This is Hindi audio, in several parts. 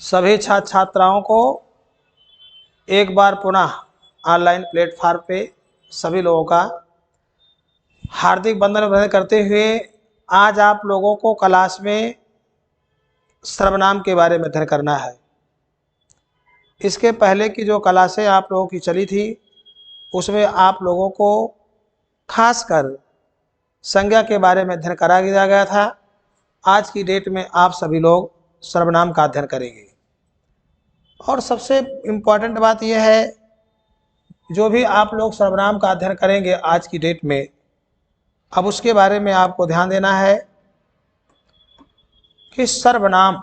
सभी छात्र छात्राओं को एक बार पुनः ऑनलाइन प्लेटफार्म पे सभी लोगों का हार्दिक वंदन अभिनंदन करते हुए आज आप लोगों को क्लास में सर्वनाम के बारे में अध्ययन करना है। इसके पहले की जो क्लासें आप लोगों की चली थी उसमें आप लोगों को खासकर संज्ञा के बारे में अध्ययन करा दिया गया था। आज की डेट में आप सभी लोग सर्वनाम का अध्ययन करेंगे और सबसे इम्पॉर्टेंट बात यह है, जो भी आप लोग सर्वनाम का अध्ययन करेंगे आज की डेट में, अब उसके बारे में आपको ध्यान देना है कि सर्वनाम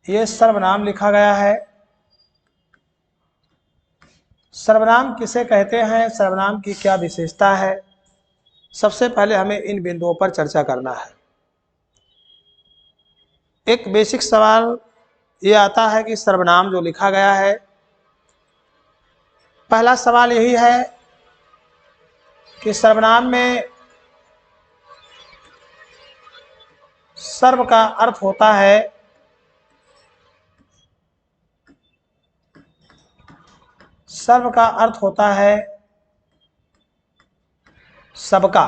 ये सर्वनाम लिखा गया है। सर्वनाम किसे कहते हैं, सर्वनाम की क्या विशेषता है, सबसे पहले हमें इन बिंदुओं पर चर्चा करना है। एक बेसिक सवाल ये आता है कि सर्वनाम जो लिखा गया है, पहला सवाल यही है कि सर्वनाम में सर्व का अर्थ होता है सबका,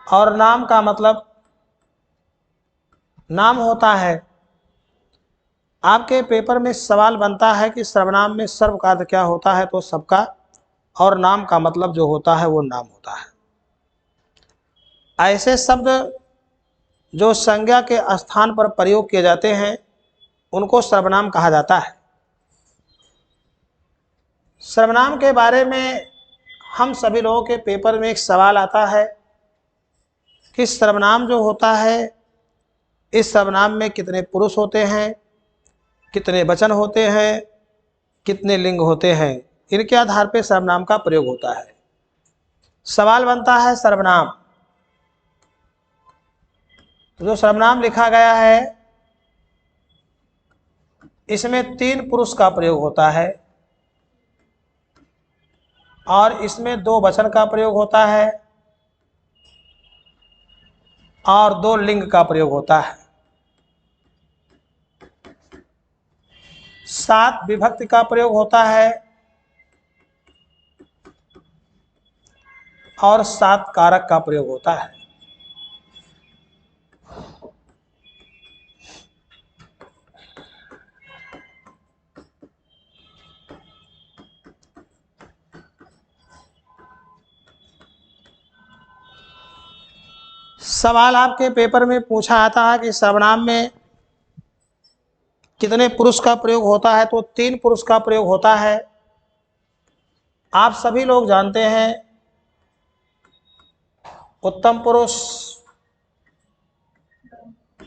और नाम का मतलब नाम होता है। आपके पेपर में सवाल बनता है कि सर्वनाम में सर्व का अर्थ क्या होता है, तो सबका, और नाम का मतलब जो होता है वो नाम होता है। ऐसे शब्द जो संज्ञा के स्थान पर प्रयोग किए जाते हैं उनको सर्वनाम कहा जाता है। सर्वनाम के बारे में हम सभी लोगों के पेपर में एक सवाल आता है कि सर्वनाम जो होता है, इस सर्वनाम में कितने पुरुष होते हैं, कितने वचन होते हैं, कितने लिंग होते हैं, इनके आधार पर सर्वनाम का प्रयोग होता है। सवाल बनता है सर्वनाम, जो सर्वनाम लिखा गया है इसमें 3 पुरुष का प्रयोग होता है और इसमें 2 वचन का प्रयोग होता है और 2 लिंग का प्रयोग होता है। 7 विभक्ति का प्रयोग होता है और 7 कारक का प्रयोग होता है। सवाल आपके पेपर में पूछा आता है कि सर्वनाम में कितने पुरुष का प्रयोग होता है, तो 3 पुरुष का प्रयोग होता है। आप सभी लोग जानते हैं उत्तम पुरुष,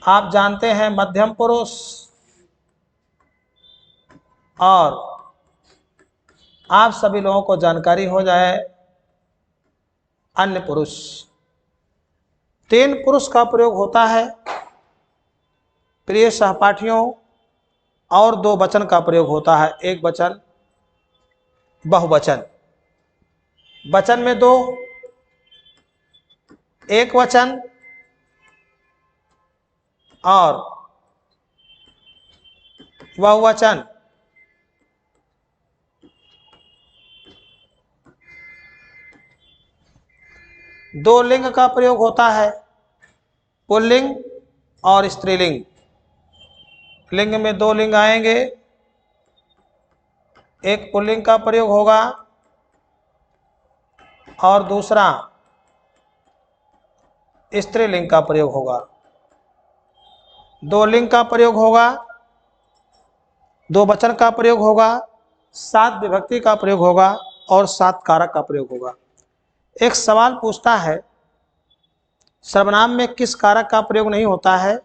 आप जानते हैं मध्यम पुरुष और आप सभी लोगों को जानकारी हो जाए अन्य पुरुष। 3 पुरुष का प्रयोग होता है प्रिय सहपाठियों और 2 वचन का प्रयोग होता है, एक वचन बहुवचन। वचन में 2, एक वचन और बहुवचन। दो लिंग का प्रयोग होता है, पुल्लिंग और स्त्रीलिंग। लिंग में 2 लिंग आएंगे, एक पुल्लिंग का प्रयोग होगा और दूसरा स्त्रीलिंग का प्रयोग होगा। 2 लिंग का प्रयोग होगा, 2 वचन का प्रयोग होगा, 7 विभक्ति का प्रयोग होगा और 7 कारक का प्रयोग होगा। एक सवाल पूछता है सर्वनाम में किस कारक का प्रयोग नहीं होता है,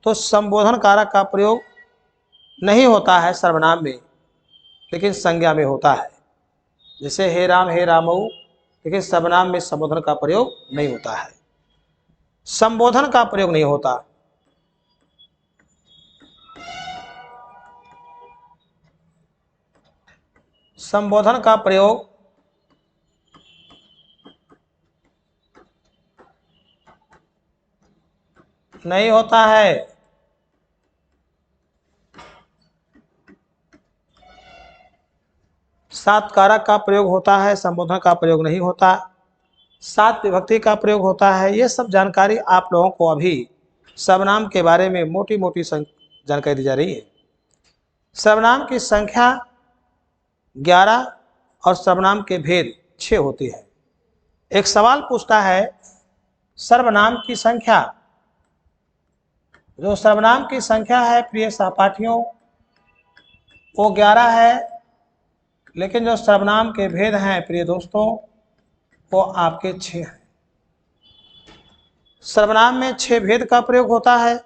तो संबोधन कारक का प्रयोग नहीं होता है सर्वनाम में, लेकिन संज्ञा में होता है। जैसे हे राम हे रामऊ, लेकिन सर्वनाम में संबोधन का प्रयोग नहीं होता है, संबोधन का प्रयोग नहीं होता। संबोधन का प्रयोग नहीं होता है। सात कारक का प्रयोग होता है, संबोधन का प्रयोग नहीं होता। सात विभक्ति का प्रयोग होता है। ये सब जानकारी आप लोगों को अभी सर्वनाम के बारे में मोटी मोटी जानकारी दी जा रही है। सर्वनाम की संख्या 11 और सर्वनाम के भेद 6 होती है। एक सवाल पूछता है सर्वनाम की संख्या, जो सर्वनाम की संख्या है प्रिय सहपाठियों वो 11 है, लेकिन जो सर्वनाम के भेद हैं प्रिय दोस्तों वो आपके 6 हैं। सर्वनाम में 6 भेद का प्रयोग होता है।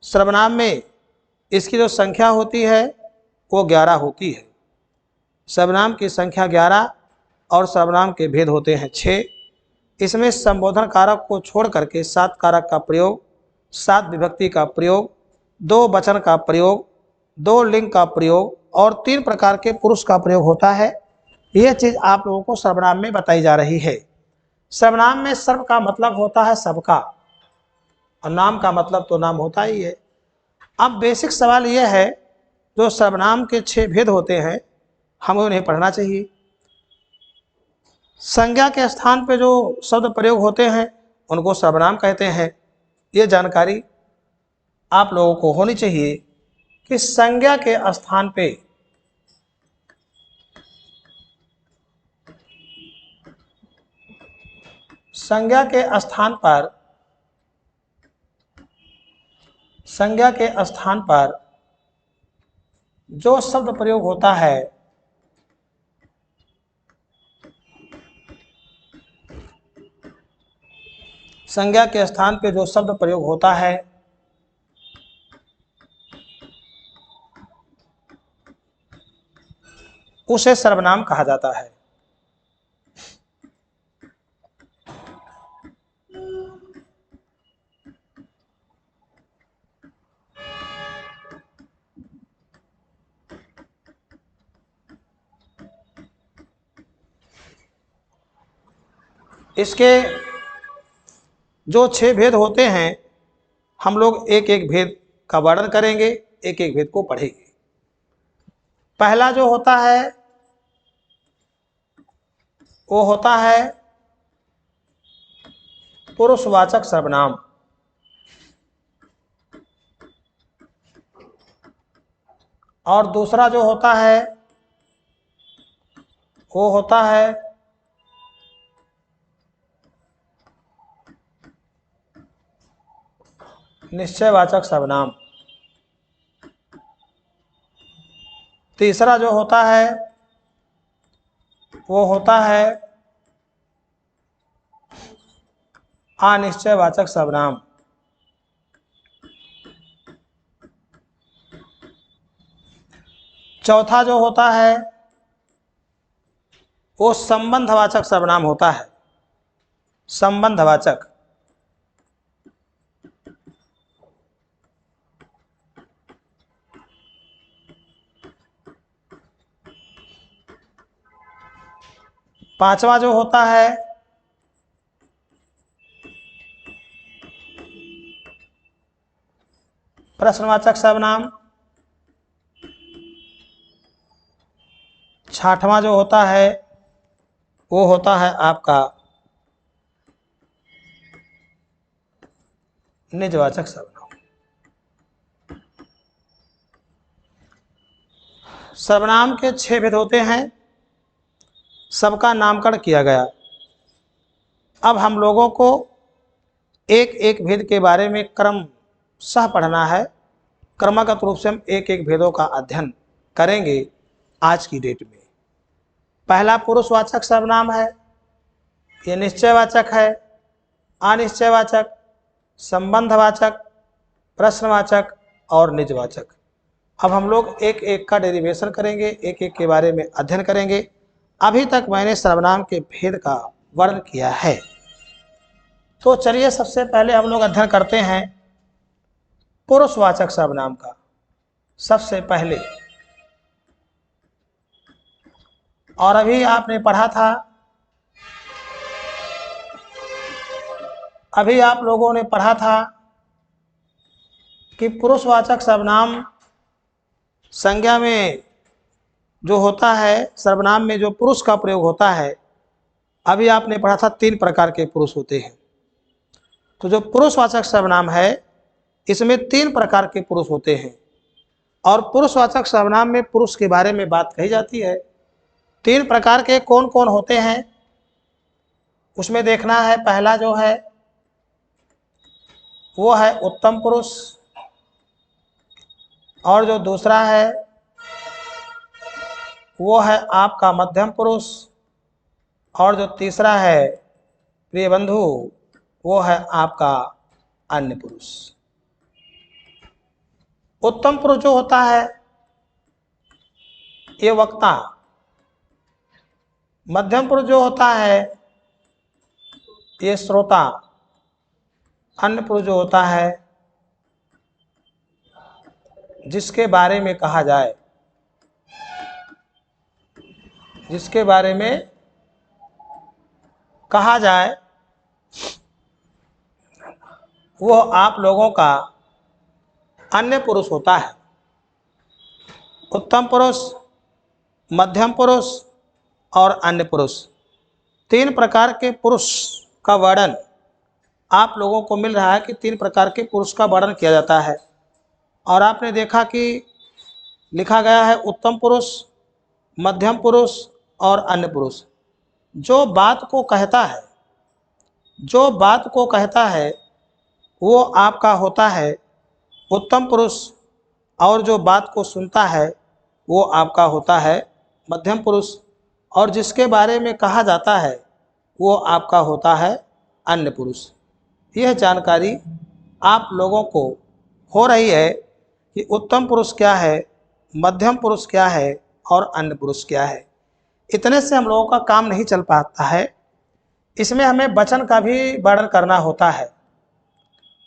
सर्वनाम में इसकी जो संख्या होती है वो 11 होती है। सर्वनाम की संख्या 11 और सर्वनाम के भेद होते हैं 6। इसमें संबोधन कारक को छोड़ करके 7 कारक का प्रयोग, 7 विभक्ति का प्रयोग, 2 वचन का प्रयोग, 2 लिंग का प्रयोग और 3 प्रकार के पुरुष का प्रयोग होता है। यह चीज आप लोगों को सर्वनाम में बताई जा रही है। सर्वनाम में सर्व का मतलब होता है सबका, और नाम का मतलब तो नाम होता ही है। अब बेसिक सवाल यह है, जो सर्वनाम के 6 भेद होते हैं हमें उन्हें पढ़ना चाहिए। संज्ञा के स्थान पे जो शब्द प्रयोग होते हैं उनको सर्वनाम कहते हैं। ये जानकारी आप लोगों को होनी चाहिए कि संज्ञा के स्थान पे संज्ञा के स्थान पर जो शब्द प्रयोग होता है संज्ञा के स्थान पे जो शब्द प्रयोग होता है उसे सर्वनाम कहा जाता है। इसके जो 6 भेद होते हैं हम लोग एक एक भेद का वर्णन करेंगे, एक एक भेद को पढ़ेंगे। पहला जो होता है वो होता है पुरुषवाचक सर्वनाम। और दूसरा जो होता है वो होता है निश्चयवाचक सर्वनाम। तीसरा जो होता है वो होता है अनिश्चयवाचक सर्वनाम। चौथा जो होता है वो संबंधवाचक सर्वनाम होता है, संबंधवाचक। पांचवा जो होता है प्रश्नवाचक सर्वनाम। छठवां जो होता है वो होता है आपका निजवाचक सर्वनाम। सर्वनाम के 6 भेद होते हैं, सबका नामकरण किया गया। अब हम लोगों को एक एक भेद के बारे में क्रमशः पढ़ना है। क्रमगत रूप से हम एक एक भेदों का अध्ययन करेंगे आज की डेट में। पहला पुरुषवाचक सर्वनाम है, ये निश्चयवाचक है, अनिश्चयवाचक, संबंधवाचक, प्रश्नवाचक और निजवाचक। अब हम लोग एक एक का डेरिवेशन करेंगे, एक एक के बारे में अध्ययन करेंगे। अभी तक मैंने सर्वनाम के भेद का वर्णन किया है, तो चलिए सबसे पहले हम लोग अध्ययन करते हैं पुरुषवाचक सर्वनाम का। सबसे पहले, और अभी आपने पढ़ा था, अभी आप लोगों ने पढ़ा था कि पुरुषवाचक सर्वनाम संज्ञा में जो होता है, सर्वनाम में जो पुरुष का प्रयोग होता है, अभी आपने पढ़ा था 3 प्रकार के पुरुष होते हैं। तो जो पुरुषवाचक सर्वनाम है इसमें 3 प्रकार के पुरुष होते हैं और पुरुषवाचक सर्वनाम में पुरुष के बारे में बात कही जाती है। 3 प्रकार के कौन कौन होते हैं उसमें देखना है। पहला जो है वो है उत्तम पुरुष, और जो दूसरा है वो है आपका मध्यम पुरुष, और जो तीसरा है प्रिय बंधु वो है आपका अन्य पुरुष। उत्तम पुरुष जो होता है ये वक्ता, मध्यम पुरुष जो होता है ये श्रोता, अन्य पुरुष जो होता है जिसके बारे में कहा जाए, जिसके बारे में कहा जाए वो आप लोगों का अन्य पुरुष होता है। उत्तम पुरुष, मध्यम पुरुष और अन्य पुरुष, 3 प्रकार के पुरुष का वर्णन आप लोगों को मिल रहा है कि 3 प्रकार के पुरुष का वर्णन किया जाता है। और आपने देखा कि लिखा गया है उत्तम पुरुष, मध्यम पुरुष और अन्य पुरुष। जो बात को कहता है, जो बात को कहता है वो आपका होता है उत्तम पुरुष, और जो बात को सुनता है वो आपका होता है मध्यम पुरुष, और जिसके बारे में कहा जाता है वो आपका होता है अन्य पुरुष। यह जानकारी आप लोगों को हो रही है कि उत्तम पुरुष क्या है, मध्यम पुरुष क्या है और अन्य पुरुष क्या है। इतने से हम लोगों का काम नहीं चल पाता है, इसमें हमें वचन का भी वर्णन करना होता है।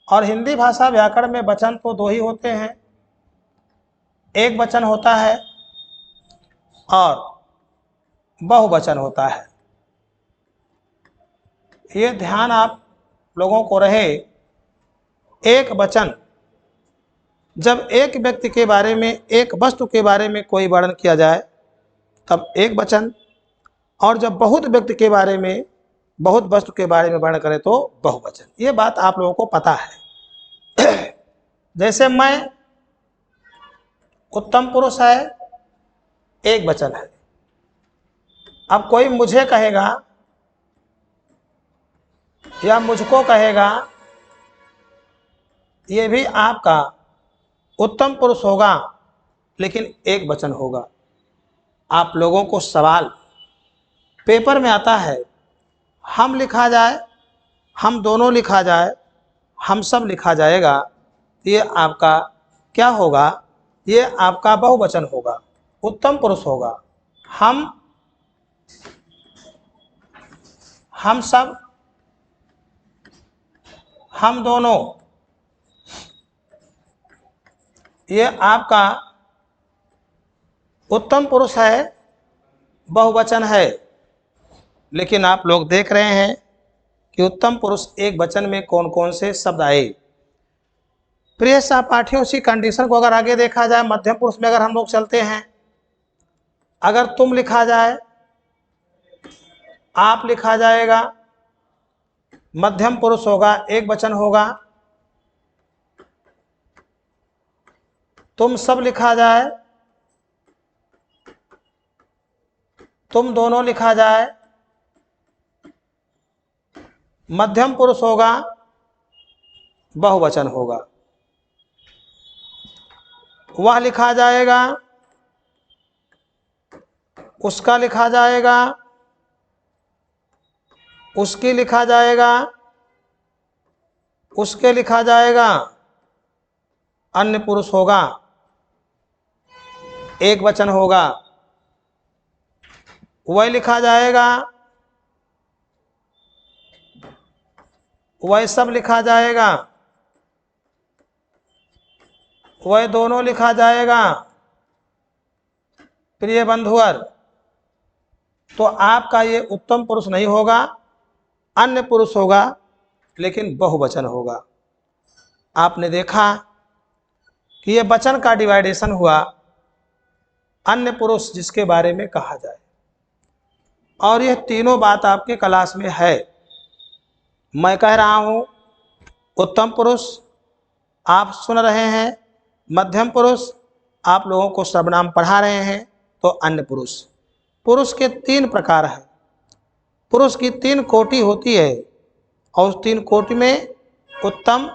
और हिंदी भाषा व्याकरण में वचन तो 2 ही होते हैं, एक वचन होता है और बहुवचन होता है। ये ध्यान आप लोगों को रहे, एक वचन जब एक व्यक्ति के बारे में, एक वस्तु के बारे में कोई वर्णन किया जाए तब एक वचन, और जब बहुत व्यक्ति के बारे में, बहुत वस्तु के बारे में वर्णन करें तो बहुवचन। ये बात आप लोगों को पता है। जैसे मैं, उत्तम पुरुष है, एक वचन है। अब कोई मुझे कहेगा या मुझको कहेगा, ये भी आपका उत्तम पुरुष होगा लेकिन एक वचन होगा। आप लोगों को सवाल पेपर में आता है, हम लिखा जाए, हम दोनों लिखा जाए, हम सब लिखा जाएगा, ये आपका क्या होगा? ये आपका बहुवचन होगा, उत्तम पुरुष होगा। हम सब, हम दोनों, ये आपका उत्तम पुरुष है, बहुवचन है। लेकिन आप लोग देख रहे हैं कि उत्तम पुरुष एक वचन में कौन कौन से शब्द आए। प्रिय सहपाठियों, उसी कंडीशन को अगर आगे देखा जाए, मध्यम पुरुष में अगर हम लोग चलते हैं, अगर तुम लिखा जाए, आप लिखा जाएगा, मध्यम पुरुष होगा, एक वचन होगा। तुम सब लिखा जाए, तुम दोनों लिखा जाए, मध्यम पुरुष होगा, बहुवचन होगा। वह लिखा जाएगा, उसका लिखा जाएगा, उसकी लिखा जाएगा, उसके लिखा जाएगा, अन्य पुरुष होगा, एक वचन होगा। वह लिखा जाएगा, वह सब लिखा जाएगा, वह दोनों लिखा जाएगा। प्रिय बंधुवर, तो आपका ये उत्तम पुरुष नहीं होगा, अन्य पुरुष होगा, लेकिन बहुवचन होगा। आपने देखा कि ये वचन का डिवाइडेशन हुआ अन्य पुरुष जिसके बारे में कहा जाए, और यह तीनों बात आपके क्लास में है। मैं कह रहा हूँ उत्तम पुरुष, आप सुन रहे हैं। मध्यम पुरुष, आप लोगों को सर्वनाम पढ़ा रहे हैं। तो अन्य पुरुष, पुरुष के 3 प्रकार हैं। पुरुष की 3 कोटि होती है, और उस 3 कोटि में उत्तम,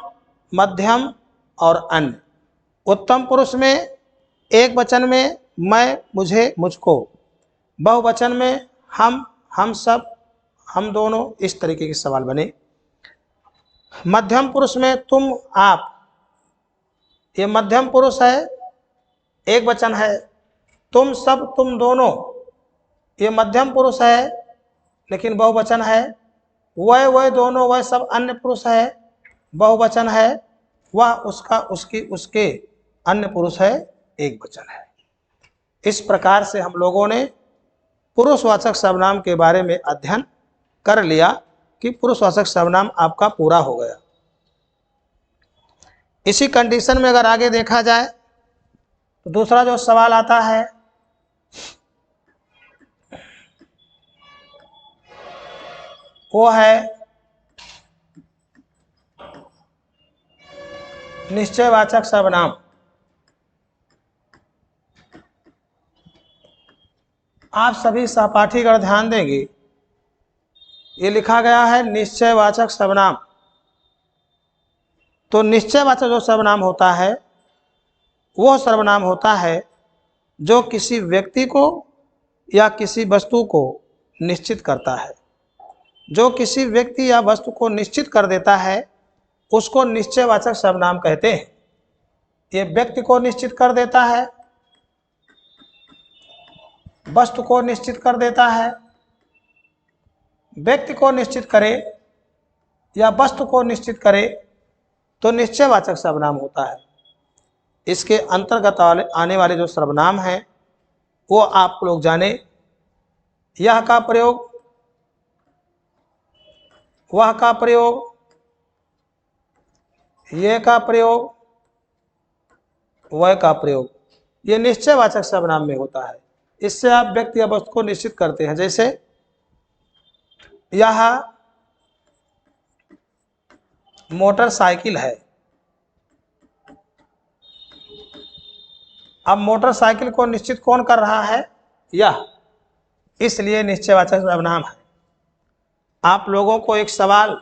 मध्यम और अन्य। उत्तम पुरुष में एक वचन में मैं, मुझे, मुझको, बहुवचन में हम सब, हम दोनों, इस तरीके के सवाल बने। मध्यम पुरुष में तुम, आप, ये मध्यम पुरुष है, एक वचन है। तुम सब, तुम दोनों, ये मध्यम पुरुष है लेकिन बहुवचन है। वह दोनों, वह सब अन्य पुरुष है, बहुवचन है। वह, उसका, उसकी, उसके, अन्य पुरुष है, एक वचन है। इस प्रकार से हम लोगों ने पुरुषवाचक सर्वनाम के बारे में अध्ययन कर लिया कि पुरुषवाचक सर्वनाम आपका पूरा हो गया। इसी कंडीशन में अगर आगे देखा जाए तो दूसरा जो सवाल आता है वो है निश्चयवाचक सर्वनाम। आप सभी सहपाठीगण ध्यान देंगे, ये लिखा गया है निश्चयवाचक सर्वनाम। तो निश्चयवाचक जो सर्वनाम होता है वो सर्वनाम होता है जो किसी व्यक्ति को या किसी वस्तु को निश्चित करता है। जो किसी व्यक्ति या वस्तु को निश्चित कर देता है उसको निश्चयवाचक सर्वनाम कहते हैं। ये व्यक्ति को निश्चित कर देता है, वस्तु को निश्चित कर देता है। व्यक्ति को निश्चित करे या वस्तु को निश्चित करे तो निश्चयवाचक सर्वनाम होता है। इसके अंतर्गत आने वाले जो सर्वनाम हैं वो आप लोग जाने। यह का प्रयोग, वह का प्रयोग, ये का प्रयोग, वह का प्रयोग, ये निश्चयवाचक सर्वनाम में होता है। इससे आप व्यक्ति या वस्तु को निश्चित करते हैं। जैसे यह मोटरसाइकिल है। अब मोटरसाइकिल को निश्चित कौन कर रहा है? यह, इसलिए निश्चयवाचक सर्वनाम है। आप लोगों को एक सवाल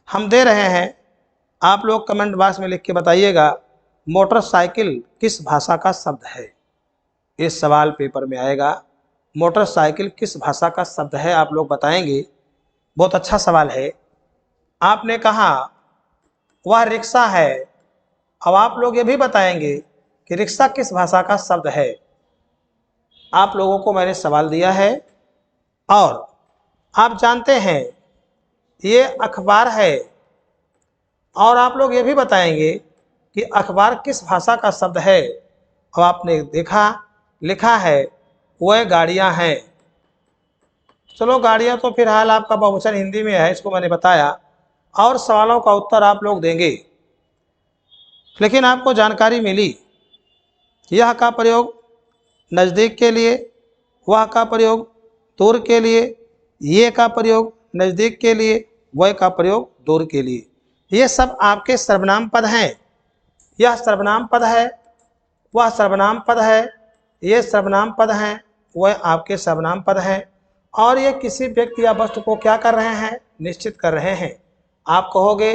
हम दे रहे हैं, आप लोग कमेंट बॉक्स में लिख के बताइएगा मोटरसाइकिल किस भाषा का शब्द है। इस सवाल पेपर में आएगा, मोटरसाइकिल किस भाषा का शब्द है, आप लोग बताएंगे। बहुत अच्छा सवाल है। आपने कहा वह रिक्शा है, अब आप लोग ये भी बताएंगे कि रिक्शा किस भाषा का शब्द है। आप लोगों को मैंने सवाल दिया है और आप जानते हैं ये अखबार है, और आप लोग ये भी बताएंगे कि अखबार किस भाषा का शब्द है। अब आपने देखा लिखा है वह गाड़ियां हैं। चलो गाड़ियां तो फिलहाल आपका बहुवचन हिंदी में है, इसको मैंने बताया, और सवालों का उत्तर आप लोग देंगे। लेकिन आपको जानकारी मिली, यह का प्रयोग नज़दीक के लिए, वह का प्रयोग दूर के लिए, ये का प्रयोग नज़दीक के लिए, वह का प्रयोग दूर के लिए, ये सब आपके सर्वनाम पद हैं। यह सर्वनाम पद है, वह सर्वनाम पद है, ये सर्वनाम पद हैं, वह आपके सर्वनाम पद हैं। और ये किसी व्यक्ति या वस्तु को क्या कर रहे हैं? निश्चित कर रहे हैं। आप कहोगे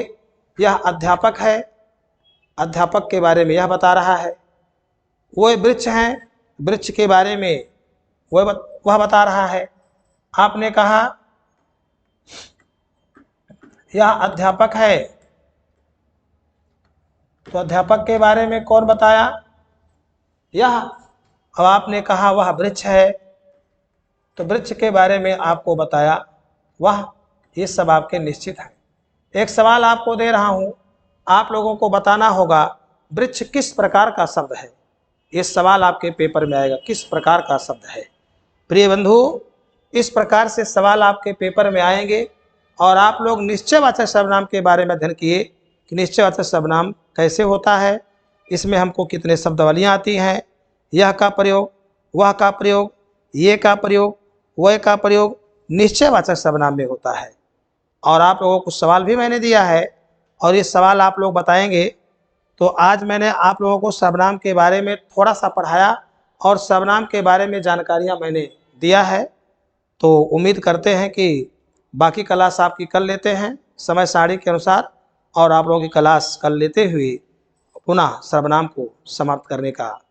यह अध्यापक है, अध्यापक के बारे में यह बता रहा है। वह वृक्ष हैं, वृक्ष के बारे में वह बता रहा है। आपने कहा यह अध्यापक है, तो अध्यापक के बारे में कौन बताया? यह। अब आपने कहा वह वृक्ष है, तो वृक्ष के बारे में आपको बताया वह। ये सब आपके निश्चित हैं। एक सवाल आपको दे रहा हूं, आप लोगों को बताना होगा वृक्ष किस प्रकार का शब्द है। ये सवाल आपके पेपर में आएगा, किस प्रकार का शब्द है। प्रिय बंधु, इस प्रकार से सवाल आपके पेपर में आएंगे। और आप लोग निश्चयवाचक सर्वनाम के बारे में अध्ययन किए कि निश्चयवाचक सर्वनाम कैसे होता है, इसमें हमको कितने शब्दावलियाँ आती हैं, यह का प्रयोग, वह का प्रयोग, ये का प्रयोग, वह का प्रयोग निश्चयवाचक सर्वनाम में होता है। और आप लोगों को सवाल भी मैंने दिया है और ये सवाल आप लोग बताएंगे। तो आज मैंने आप लोगों को सर्वनाम के बारे में थोड़ा सा पढ़ाया और सर्वनाम के बारे में जानकारियाँ मैंने दिया है। तो उम्मीद करते हैं कि बाकी क्लास आपकी कर लेते हैं समय सारणी के अनुसार, और आप लोगों की क्लास कर लेते हुए पुनः सर्वनाम को समाप्त करने का